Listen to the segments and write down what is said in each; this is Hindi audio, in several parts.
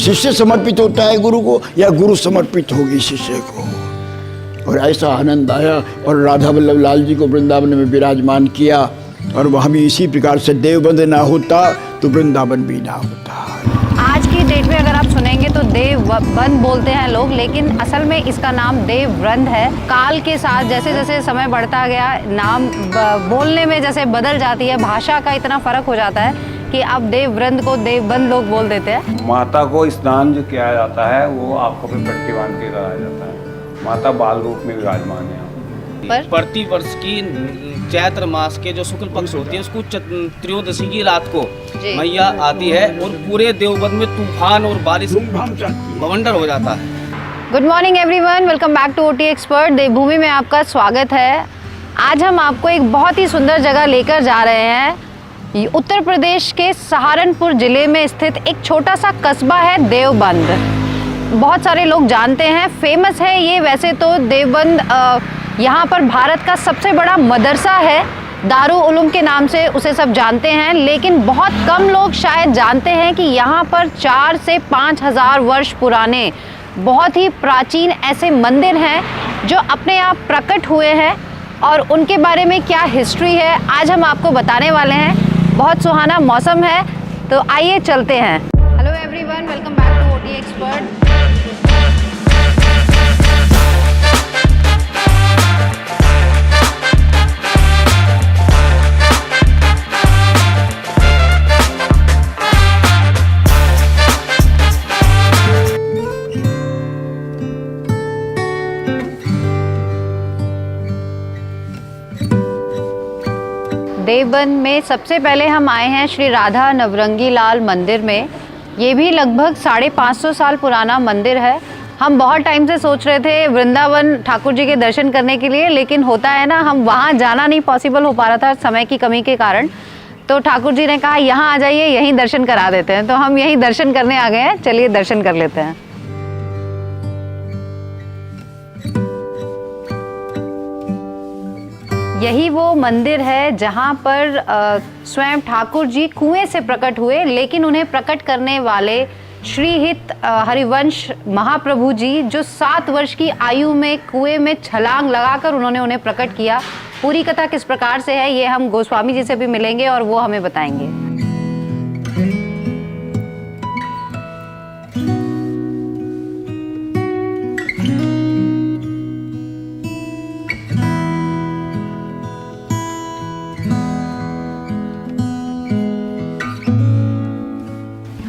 शिष्य समर्पित होता है गुरु को या गुरु समर्पित होगी शिष्य को। और ऐसा आनंद आया और राधा वल्लभ लाल जी को वृंदावन में विराजमान किया। और वहाँ भी इसी प्रकार से देवबंद ना होता तो वृंदावन भी ना होता। आज की डेट में अगर आप सुनेंगे तो देवबंद बोलते हैं लोग, लेकिन असल में इसका नाम देववृंद है। काल के साथ जैसे जैसे समय बढ़ता गया, नाम बोलने में जैसे बदल जाती है, भाषा का इतना फर्क हो जाता है कि अब देववृंद को देवबंद लोग बोल देते हैं। माता को स्नान जो किया जाता है वो आपको फिर पट्टी बांध के कराया जाता है। माता बाल रूप में विराजमान है। प्रति वर्ष की चैत्र मास के जो शुक्ल पक्ष होती है उसको त्रयोदशी की रात को मैया आती है और पूरे देवबंद में तूफान और बारिश बवंडर हो जाता है। Good morning everyone, welcome back to OT expert. देवभूमि में आपका स्वागत है। आज हम आपको एक बहुत ही सुंदर जगह लेकर जा रहे हैं। उत्तर प्रदेश के सहारनपुर जिले में स्थित एक छोटा सा कस्बा है देवबंद। बहुत सारे लोग जानते हैं, फेमस है ये। वैसे तो देवबंद यहाँ पर भारत का सबसे बड़ा मदरसा है, दारुल उलूम के नाम से उसे सब जानते हैं। लेकिन बहुत कम लोग शायद जानते हैं कि यहाँ पर 4 से 5 हज़ार वर्ष पुराने बहुत ही प्राचीन ऐसे मंदिर हैं जो अपने आप प्रकट हुए हैं, और उनके बारे में क्या हिस्ट्री है आज हम आपको बताने वाले हैं। बहुत सुहाना मौसम है, तो आइए चलते हैं। Hello everyone, welcome back to OT expert. Deoband में सबसे पहले हम आए हैं श्री राधा नवरंगी लाल मंदिर में। ये भी लगभग 550 साल पुराना मंदिर है। हम बहुत टाइम से सोच रहे थे वृंदावन ठाकुर जी के दर्शन करने के लिए, लेकिन होता है ना, हम वहाँ जाना नहीं पॉसिबल हो पा रहा था समय की कमी के कारण। तो ठाकुर जी ने कहा यहाँ आ जाइए, यहीं दर्शन करा देते हैं। तो हम यहीं दर्शन करने आ गए हैं। चलिए दर्शन कर लेते हैं। यही वो मंदिर है जहाँ पर स्वयं ठाकुर जी कुएं से प्रकट हुए, लेकिन उन्हें प्रकट करने वाले श्रीहित हरिवंश महाप्रभु जी, जो 7 वर्ष की आयु में कुएं में छलांग लगाकर उन्होंने उन्हें प्रकट किया। पूरी कथा किस प्रकार से है ये हम गोस्वामी जी से भी मिलेंगे और वो हमें बताएंगे।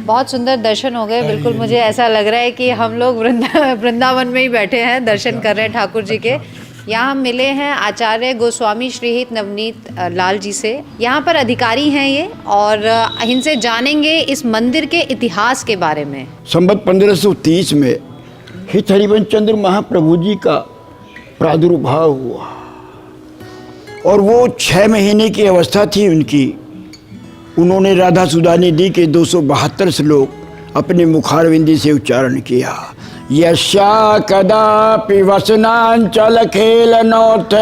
बहुत सुंदर दर्शन हो गए। बिल्कुल मुझे ऐसा लग रहा है कि हम लोग वृंदावन में ही बैठे हैं, दर्शन कर रहे हैं ठाकुर जी के। यहाँ हम मिले हैं आचार्य गोस्वामी श्रीहित नवनीत लाल जी से। यहाँ पर अधिकारी हैं ये, और इनसे जानेंगे इस मंदिर के इतिहास के बारे में। संवत 1530 में हित हरिवंश चंद्र महाप्रभु जी का प्रादुर्भाव हुआ, और वो 6 महीने की अवस्था थी उनकी। उन्होंने राधा सुधानिधि के 272 श्लोक अपने मुखारविंदी से उच्चारण किया। यस्या कदापि वसनांचल खेल नोथ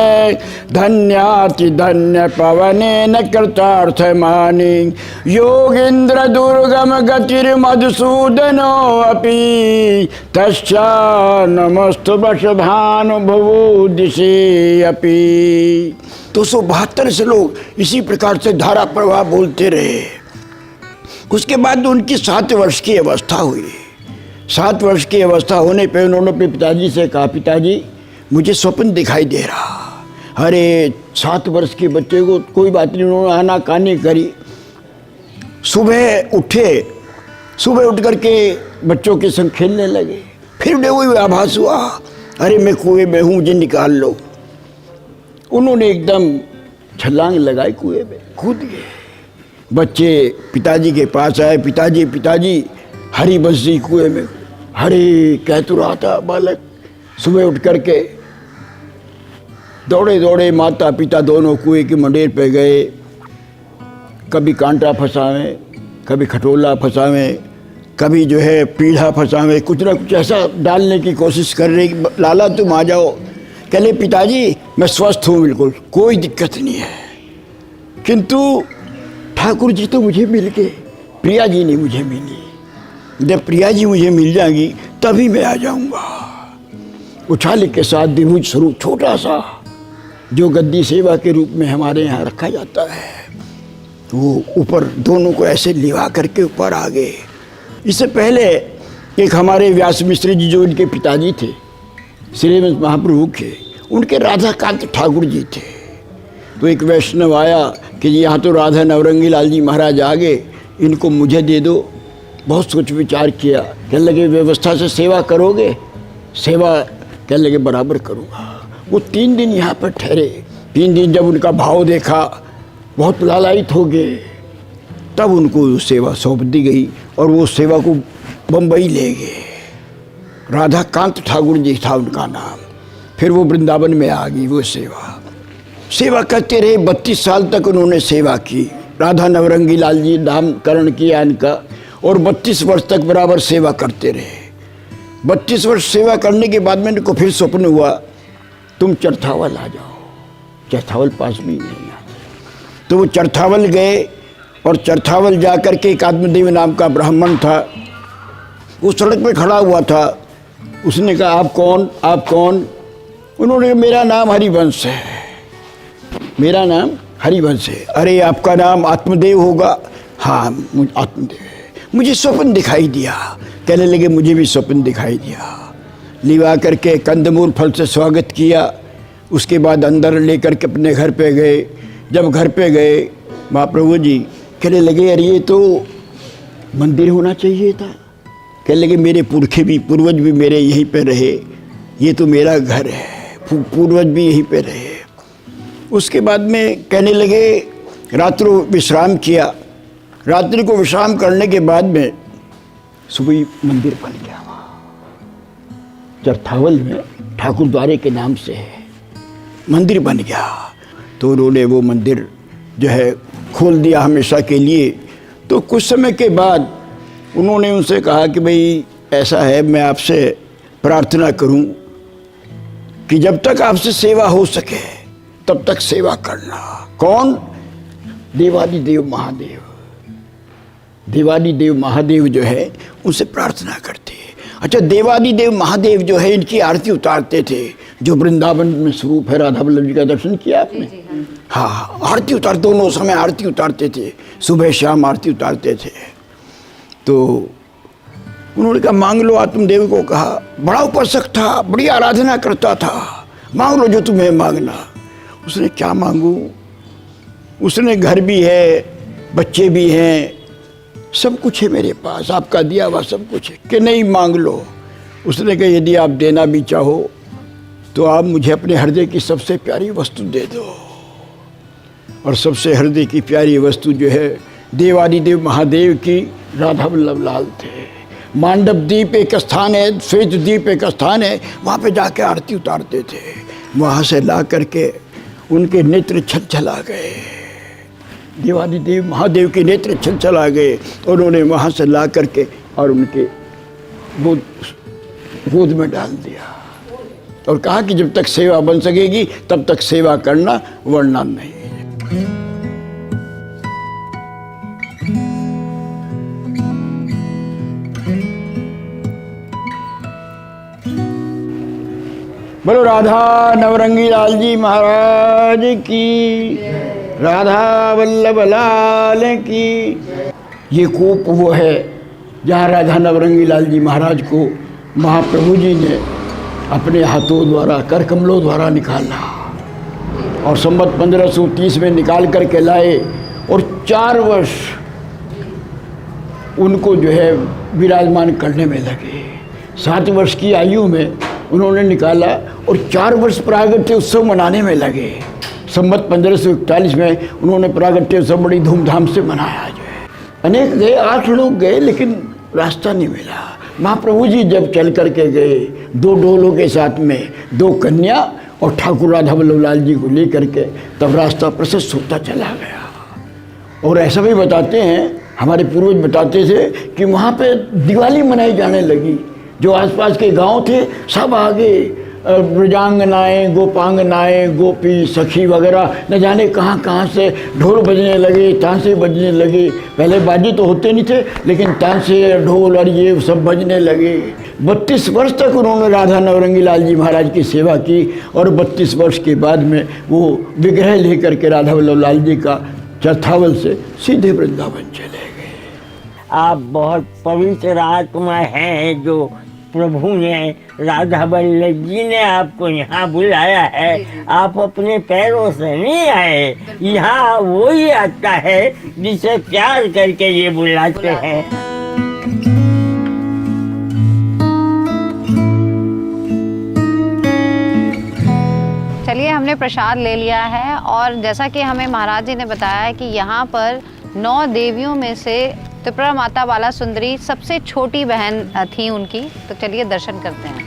धन्याति धन्य पवनेन कृतार्थ मानि योगेन्द्र दुर्गम गतिर मधुसूदनो अपि तस्या नमस्तु वशभानुभवो दिशे अपि। 272 श्लोक इसी प्रकार से धारा प्रवाह बोलते रहे। उसके बाद उनकी 7 वर्ष की अवस्था हुई। 7 वर्ष की अवस्था होने पे उन्होंने अपने पिताजी से कहा, पिताजी मुझे स्वप्न दिखाई दे रहा। अरे 7 वर्ष के बच्चे को कोई बात नहीं, उन्होंने आनाकानी करी। सुबह उठ करके बच्चों के संग खेलने लगे। फिर उन्हें वही आभास हुआ, अरे मैं कुएं में हूँ, मुझे निकाल लो। उन्होंने एकदम छलांग लगाई, कुएं में कूद गए। बच्चे पिताजी के पास आए, पिताजी हरी बंसी कुएं में, हरी कह तो रहा था बालक। सुबह उठ करके दौड़े माता पिता दोनों कुएं की मंडेर पे गए। कभी कांटा फंसावें, कभी खटोला फंसावें, कभी जो है पीढ़ा फंसावें, कुछ ना कुछ ऐसा डालने की कोशिश कर रहे कि लाला तुम आ जाओ। कहले पिताजी मैं स्वस्थ हूँ, बिल्कुल कोई दिक्कत नहीं है, किंतु ठाकुर जी तो मुझे मिल गए, प्रिया जी नहीं मुझे मिली। जब प्रिया जी मुझे मिल जाएंगी तभी मैं आ जाऊंगा। उछाले के साथ द्विभुज स्वरूप छोटा सा जो गद्दी सेवा के रूप में हमारे यहाँ रखा जाता है, वो ऊपर दोनों को ऐसे लिवा करके ऊपर आ गए। इससे पहले एक हमारे व्यास मिश्र जी जो इनके पिताजी थे श्रीमंत महाप्रभु के, उनके राधाकांत ठाकुर जी थे। तो एक वैष्णव आया कि यहाँ तो राधा नवरंगी लाल जी महाराज आ गए, इनको मुझे दे दो। बहुत सोच विचार किया, कहने लगे व्यवस्था से सेवा करोगे? सेवा कहने लगे बराबर करूँगा। वो 3 दिन यहाँ पर ठहरे। 3 दिन जब उनका भाव देखा, बहुत लालायित हो गए, तब उनको सेवा सौंप दी गई और वो सेवा को बम्बई ले गए। राधाकांत ठाकुर जी था उनका नाम। फिर वो वृंदावन में आ गई वो सेवा करते रहे। 32 साल तक उन्होंने सेवा की। राधा नवरंगी लाल जी नामकरण किया इनका और 32 वर्ष तक बराबर सेवा करते रहे। 32 वर्ष सेवा करने के बाद में इनको फिर स्वप्न हुआ, तुम चरथावल आ जाओ। चरथावल पास में ही है यहाँ। तो वो चरथावल गए और चरथावल जा कर के एक आत्मदेव नाम का ब्राह्मण था, वो सड़क पे खड़ा हुआ था। उसने कहा आप कौन, आप कौन? उन्होंने मेरा नाम हरिवंश है, मेरा नाम हरिवंश है। अरे आपका नाम आत्मदेव होगा? हाँ आत्मदेव है। मुझे स्वप्न दिखाई दिया। कहने लगे मुझे भी स्वप्न दिखाई दिया। लिवा करके कंदमूल फल से स्वागत किया। उसके बाद अंदर लेकर के अपने घर पे गए। जब घर पे गए महाप्रभु जी कहने लगे अरे ये तो मंदिर होना चाहिए था। कहने लगे मेरे पुरखे भी, पूर्वज भी मेरे यहीं पे रहे, ये तो मेरा घर है, पूर्वज भी यहीं पे रहे। उसके बाद में कहने लगे रात्रि विश्राम किया। रात्रि को विश्राम करने के बाद में सुबह मंदिर बन गया वहाँ चरथावल में, ठाकुर द्वारे के नाम से है, मंदिर बन गया। तो उन्होंने वो मंदिर जो है खोल दिया हमेशा के लिए। तो कुछ समय के बाद उन्होंने उनसे कहा कि भाई ऐसा है, मैं आपसे प्रार्थना करूं कि जब तक आपसे सेवा हो सके तब तक सेवा करना। कौन? देवादिदेव महादेव। देवादिदेव महादेव जो है उनसे प्रार्थना करते हैं। अच्छा, देवादिदेव महादेव जो है इनकी आरती उतारते थे, जो वृंदावन में स्वरूप है। राधा वल्लभ जी का दर्शन किया आपने? हाँ, आरती उतार, दोनों समय आरती उतारते थे, सुबह शाम आरती उतारते थे। तो उन्होंने कहा मांग लो। आत्मदेव को कहा, बड़ा उपासक था, बड़ी आराधना करता था, मांग लो जो तुम्हें मांगना। उसने क्या मांगू? उसने घर भी है, बच्चे भी हैं, सब कुछ है मेरे पास, आपका दिया हुआ सब कुछ है, कि नहीं मांग लो। उसने कहा यदि आप देना भी चाहो तो आप मुझे अपने हृदय की सबसे प्यारी वस्तु दे दो। और सबसे हृदय की प्यारी वस्तु जो है देवादिदेव महादेव की राधा वल्लभ लाल थे। मांडव द्वीप एक स्थान है, श्वेत द्वीप एक स्थान है, वहाँ पे जाके आरती उतारते थे। वहाँ से ला करके उनके नेत्र छलछला गए, देवादिदेव महादेव के नेत्र छलछला गए। तो उन्होंने वहाँ से ला करके और उनके गोद में डाल दिया और कहा कि जब तक सेवा बन सकेगी तब तक सेवा करना, वरना नहीं। बोलो राधा नवरंगी लाल जी महाराज की, राधा वल्लभ लाल की। ये कूप वो है जहाँ राधा नवरंगी लाल जी महाराज को महाप्रभु जी ने अपने हाथों द्वारा, कर कमलों द्वारा निकाला और संवत 1530 में निकाल करके लाए। और 4 वर्ष उनको जो है विराजमान करने में लगे। 7 वर्ष की आयु में उन्होंने निकाला और 4 वर्ष प्रागट्य उत्सव मनाने में लगे। संवत 1541 में उन्होंने प्रागट्य उत्सव बड़ी धूमधाम से मनाया। जो है अनेक गए, 8 लोग गए, लेकिन रास्ता नहीं मिला। महाप्रभु जी जब चल करके गए 2 डोलों के साथ में, 2 कन्या और ठाकुर राधा वल्लभ लाल जी को लेकर के, तब रास्ता प्रशस्त होता चला गया। और ऐसा भी बताते हैं, हमारे पूर्वज बताते थे कि वहाँ पे दिवाली मनाई जाने लगी। जो आसपास के गांव थे सब आ गए, ब्रजांगनाएँ, गोपांगनाएँ, गोपी सखी वगैरह न जाने कहाँ कहाँ से ढोल बजने लगे, तांसे बजने लगे। पहले बाजी तो होते नहीं थे, लेकिन तांसे, ढोल और ये सब बजने लगे। 32 वर्ष तक उन्होंने राधा नवरंगी लाल जी महाराज की सेवा की और 32 वर्ष के बाद में वो विग्रह लेकर के राधा वल्लभ लाल जी का चरथावल से सीधे वृंदावन चले गए। आप बहुत पवित्र आत्मा हैं जो प्रभु ने, राधा वल्लभ जी ने आपको यहाँ बुलाया है। आप अपने पैरों से नहीं आए, यहाँ वो ही आता है जिसे प्यार करके ये बुलाते हैं। चलिए, हमने प्रसाद ले लिया है और जैसा कि हमें महाराज जी ने बताया है कि यहाँ पर 9 देवियों में से त्रिपुरा माता बाला सुंदरी सबसे छोटी बहन थी उनकी। तो चलिए दर्शन करते हैं।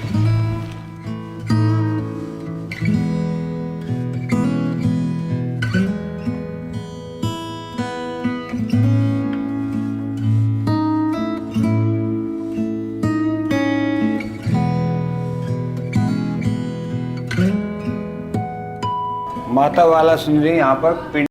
माता बाला सुंदरी यहाँ पर